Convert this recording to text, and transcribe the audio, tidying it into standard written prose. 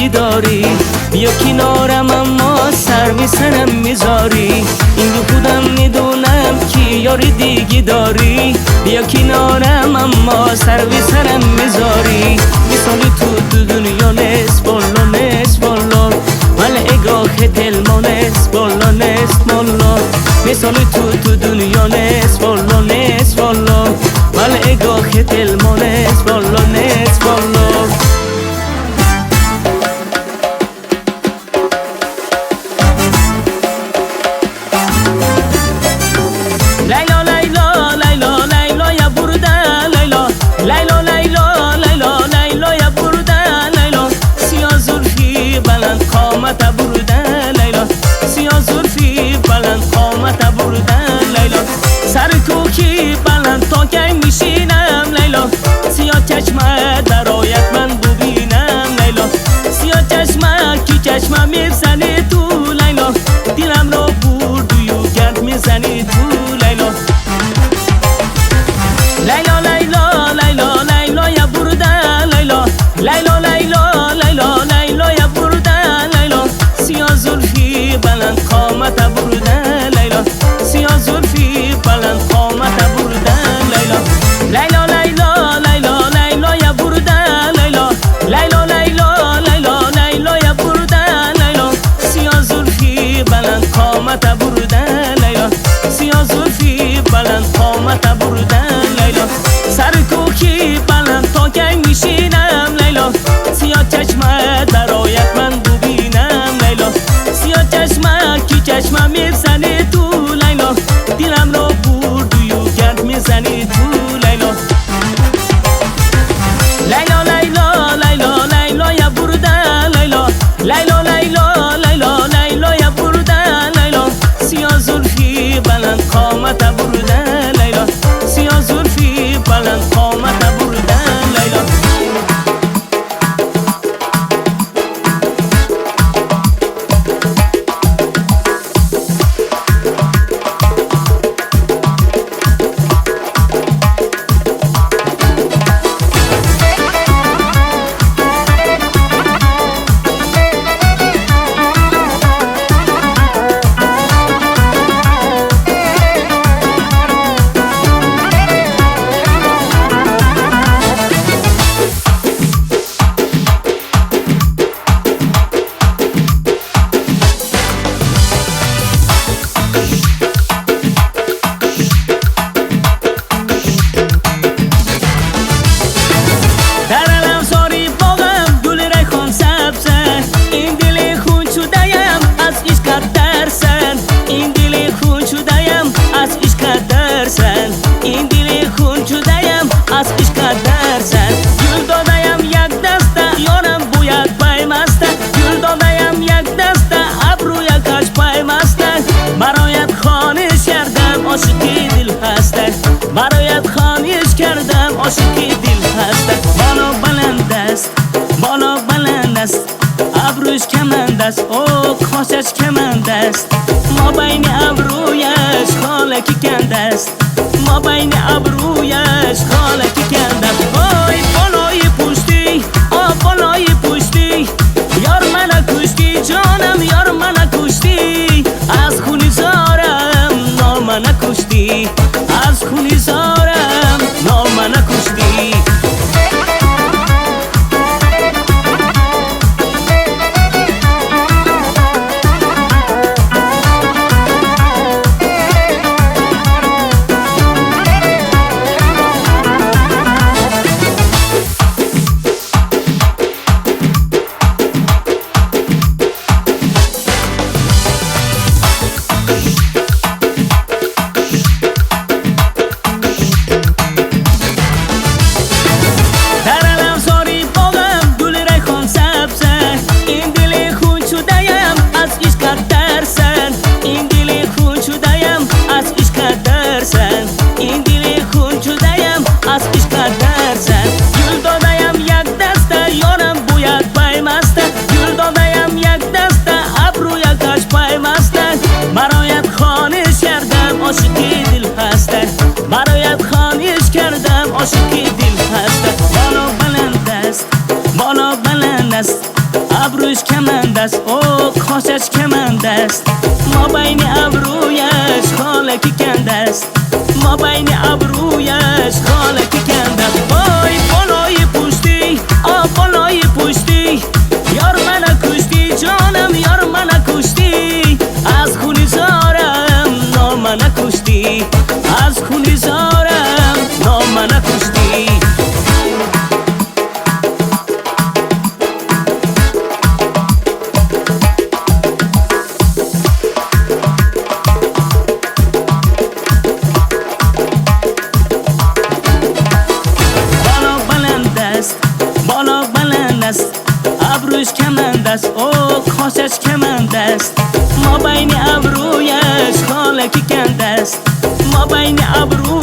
دیگه داری، بیا کنارم اما سر میسرم میذاری. این رو خودم میدونم که یاری دیگه داری، بیا کنارم اما سر میسرم میذاری. مثالی تو دنیا نیست بالا نیست بالا، ولی اگاه دل ما نیست بالا نیست بالا. مثالی تو دنیا نیست بالا نیست بالا، ولی اگاه دل ما نیست بالا نیست بالا. قامت بردن لیلا، سیاه زلفی بلند قامت بردن لیلا. سر کوکی بلند تا کی میشینم لیلا، سیاه چشمه درایت من ببینم لیلا. سیاه چشمه کی چشمه میزنی تو لیلا، دلم رو بردی و گرد میزنی تو لیلا. لیلا لیلا لیلا لیلا یا بردن لیلا، لیلا لیلا لیلا لیلا یا بردن لیلا. سیاه زلفی بلند قامت بردن لیلا، سیاه زلفی بلند قامت بردن لیلا. لیلا لیلا لیلا لیلا یا بردن لیلا، لیلا لیلا لیلا لیلا یا بردن لیلا. سیاه زلفی بلند قامت بردن لیلا، سیاه زلفی بلند قامت بردن لیلا. سر کوکی بلند تا کی میشینم لیلا، سیاه چشمه درایت من ببینم لیلا. سیاه چشمه کی چشمه میزنی تو لیلا، دلم رو بردی و گرد میزنی تو لیلا. لیلا لیلا لیلا لیلا یا بردن لیلا، لیلا لیلا لیلا لیلا یا بردن لیلا. سیاه زلفی بلند قامت بردن لیلا، سیاه زلفی بلند قامت بردن لیلا. این دل خون شده‌ام از عشق درسن. گل داده‌ام یک دسته یارم بوید پیمسته، گل داده‌ام یک دسته ابروی کاش پیمسته. برایت خانش کردم عاشقی دل هسته، برایت خانش کردم عاشقی دل هسته. بالا بلند است بالا بلند است، ابروش کمند است او کاشش کمند است. ما بین ابرویش خالکی کند است، ما بین ابرویش خالکی کند است. وای بالای پشتی بالای پشتی، یار من کشتی جانم یار من کشتی. از خونی زارم نال من کشتی، از خونی زارم نال من کشتی. کند است ما بین ابرویش خالکی کند است ما بین ابرویش خالکی کند است وای بالای پشتی بالای پشتی یار من کشتی جانم یار من کشتی از خونی زارم نام من کشتی از خونی زارم نام من کشتی بالا بلند است ابروش کمند است او کاسش کمند است ما بین ابرویش خالکی کند است ما بین ابرو